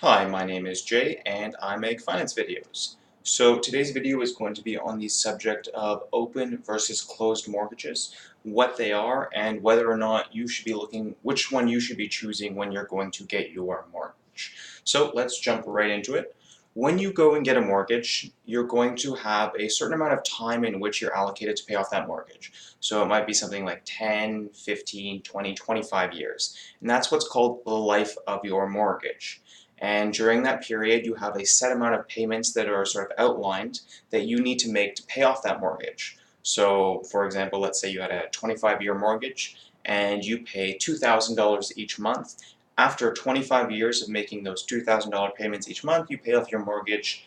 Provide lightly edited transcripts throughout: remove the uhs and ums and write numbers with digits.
Hi, my name is Jay and I make finance videos. So today's video is going to be on the subject of open versus closed mortgages, what they are, and whether or not you should be which one you should be choosing when you're going to get your mortgage. So let's jump right into it. When you go and get a mortgage, you're going to have a certain amount of time in which you're allocated to pay off that mortgage. So it might be something like 10, 15, 20, 25 years. And that's what's called the life of your mortgage. And during that period, you have a set amount of payments that are sort of outlined that you need to make to pay off that mortgage. So, for example, let's say you had a 25-year mortgage and you pay $2,000 each month. After 25 years of making those $2,000 payments each month, you pay off your mortgage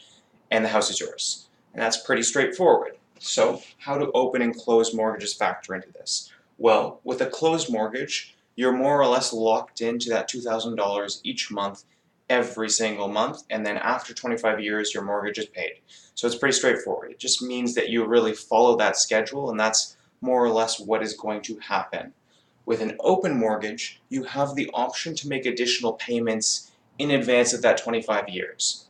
and the house is yours. And that's pretty straightforward. So, how do open and closed mortgages factor into this? Well, with a closed mortgage, you're more or less locked into that $2,000 each month every single month, and then after 25 years your mortgage is paid. So it's pretty straightforward. It just means that you really follow that schedule, and that's more or less what is going to happen. With an open mortgage, you have the option to make additional payments in advance of that 25 years.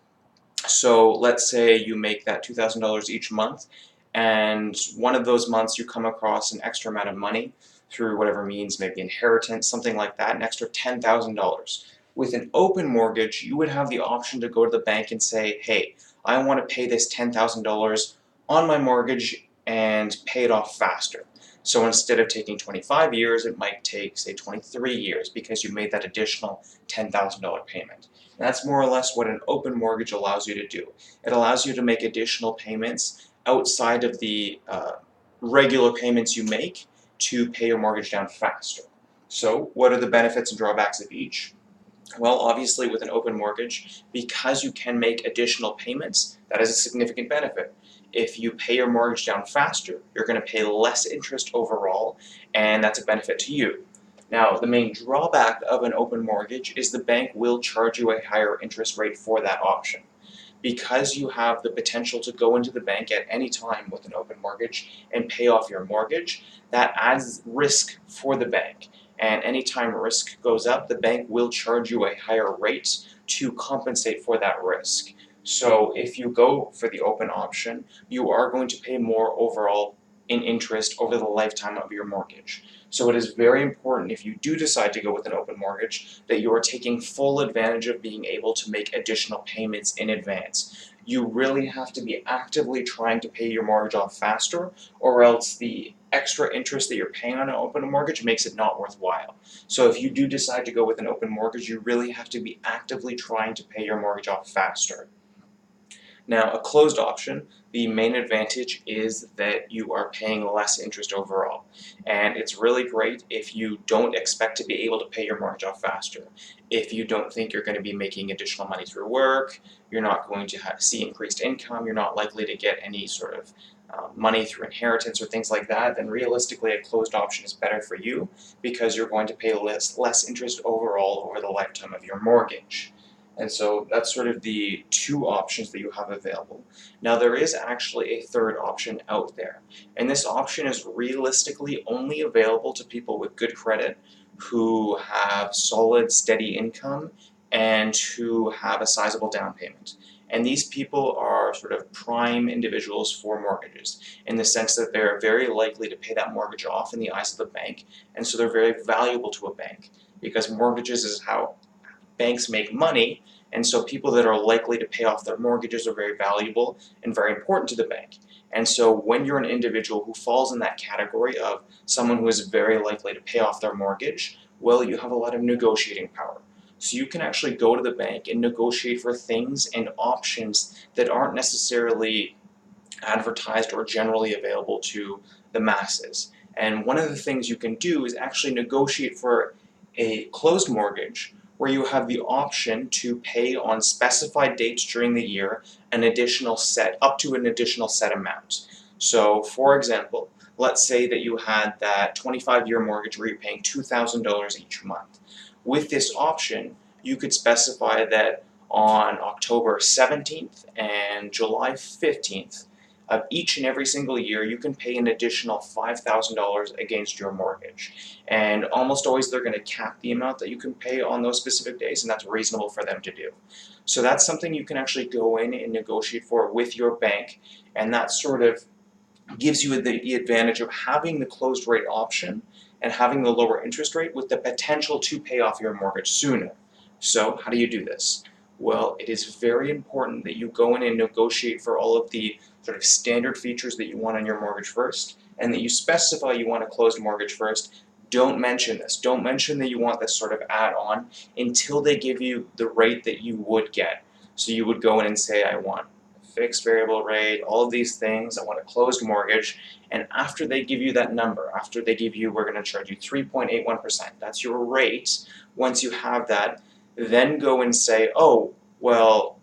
So let's say you make that $2,000 each month, and one of those months you come across an extra amount of money through whatever means, maybe inheritance, something like that, an extra $10,000. With an open mortgage, you would have the option to go to the bank and say, hey, I want to pay this $10,000 on my mortgage and pay it off faster. So instead of taking 25 years, it might take, say, 23 years because you made that additional $10,000 payment. And that's more or less what an open mortgage allows you to do. It allows you to make additional payments outside of the regular payments you make to pay your mortgage down faster. So what are the benefits and drawbacks of each? Well, obviously with an open mortgage, because you can make additional payments, that is a significant benefit. If you pay your mortgage down faster, you're going to pay less interest overall, and that's a benefit to you. Now, the main drawback of an open mortgage is the bank will charge you a higher interest rate for that option. Because you have the potential to go into the bank at any time with an open mortgage and pay off your mortgage, that adds risk for the bank. And anytime risk goes up, the bank will charge you a higher rate to compensate for that risk. So if you go for the open option, you are going to pay more overall in interest over the lifetime of your mortgage. So it is very important, if you do decide to go with an open mortgage, that you are taking full advantage of being able to make additional payments in advance. You really have to be actively trying to pay your mortgage off faster, or else the extra interest that you're paying on an open mortgage makes it not worthwhile. So if you do decide to go with an open mortgage, you really have to be actively trying to pay your mortgage off faster. Now, a closed option, the main advantage is that you are paying less interest overall. And it's really great if you don't expect to be able to pay your mortgage off faster. If you don't think you're going to be making additional money through work, you're not going to see increased income, you're not likely to get any sort of money through inheritance or things like that, then realistically a closed option is better for you because you're going to pay less interest overall over the lifetime of your mortgage. And so that's sort of the two options that you have available. Now there is actually a third option out there, and this option is realistically only available to people with good credit who have solid, steady income and who have a sizable down payment. And these people are sort of prime individuals for mortgages in the sense that they're very likely to pay that mortgage off in the eyes of the bank, and so they're very valuable to a bank because mortgages is how banks make money, and so people that are likely to pay off their mortgages are very valuable and very important to the bank. And so when you're an individual who falls in that category of someone who is very likely to pay off their mortgage, well, you have a lot of negotiating power. So you can actually go to the bank and negotiate for things and options that aren't necessarily advertised or generally available to the masses. And one of the things you can do is actually negotiate for a closed mortgage where you have the option to pay on specified dates during the year up to an additional set amount. So for example, let's say that you had that 25-year mortgage where you're paying $2,000 each month. With this option, you could specify that on October 17th and July 15th, each and every single year you can pay an additional $5,000 against your mortgage. And almost always they're going to cap the amount that you can pay on those specific days, and that's reasonable for them to do. So that's something you can actually go in and negotiate for with your bank, and that sort of gives you the advantage of having the closed rate option and having the lower interest rate with the potential to pay off your mortgage sooner. So how do you do this? Well, it is very important that you go in and negotiate for all of the sort of standard features that you want on your mortgage first, and that you specify you want a closed mortgage first. Don't mention this. Don't mention that you want this sort of add-on until they give you the rate that you would get. So you would go in and say, I want fixed variable rate, all of these things, I want a closed mortgage, and after they give you that number, after they give you, we're going to charge you 3.81%, that's your rate. Once you have that, then go and say, oh, well,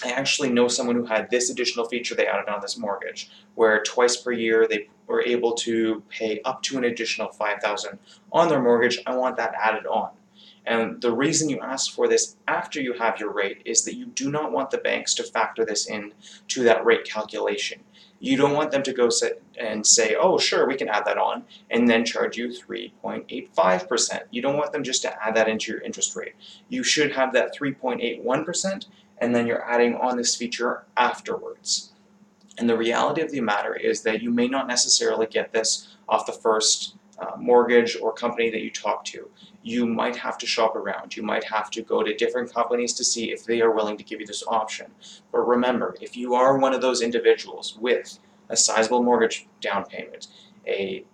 I actually know someone who had this additional feature they added on this mortgage, where twice per year they were able to pay up to an additional $5,000 on their mortgage. I want that added on. And the reason you ask for this after you have your rate is that you do not want the banks to factor this in to that rate calculation. You don't want them to go and say, oh, sure, we can add that on, and then charge you 3.85%. You don't want them just to add that into your interest rate. You should have that 3.81%, and then you're adding on this feature afterwards. And the reality of the matter is that you may not necessarily get this off the first mortgage or company that you talk to. You might have to shop around. You might have to go to different companies to see if they are willing to give you this option. But remember, if you are one of those individuals with a sizable mortgage down payment, a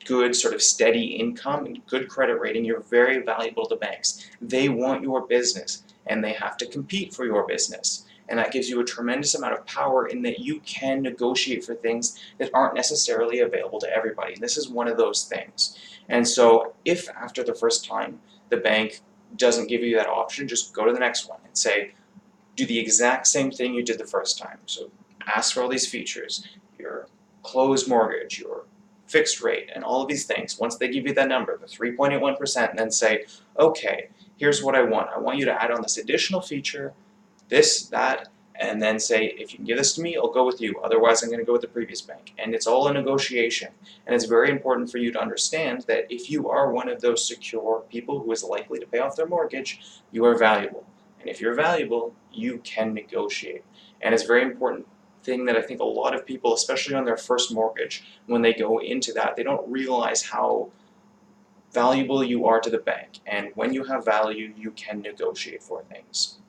good sort of steady income and good credit rating, you're very valuable to banks. They want your business, and they have to compete for your business. And that gives you a tremendous amount of power in that you can negotiate for things that aren't necessarily available to everybody. And this is one of those things. And so if after the first time the bank doesn't give you that option, just go to the next one and say, do the exact same thing you did the first time. So ask for all these features, your closed mortgage, your fixed rate, and all of these things. Once they give you that number, the 3.81%, and then say, okay, here's what I want. I want you to add on this additional feature, this, that, and then say, if you can give this to me, I'll go with you. Otherwise, I'm going to go with the previous bank. And it's all a negotiation. And it's very important for you to understand that if you are one of those secure people who is likely to pay off their mortgage, you are valuable. And if you're valuable, you can negotiate. And it's a very important thing that I think a lot of people, especially on their first mortgage, when they go into that, they don't realize how valuable you are to the bank. And when you have value, you can negotiate for things.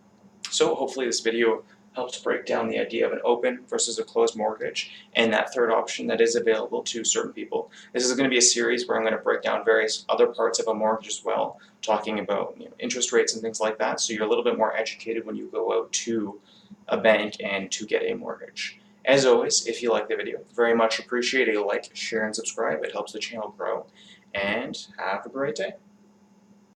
So hopefully this video helps break down the idea of an open versus a closed mortgage and that third option that is available to certain people. This is going to be a series where I'm going to break down various other parts of a mortgage as well, talking about interest rates and things like that, so you're a little bit more educated when you go out to a bank and to get a mortgage. As always, if you like the video, very much appreciate a like, share, and subscribe. It helps the channel grow. And have a great day.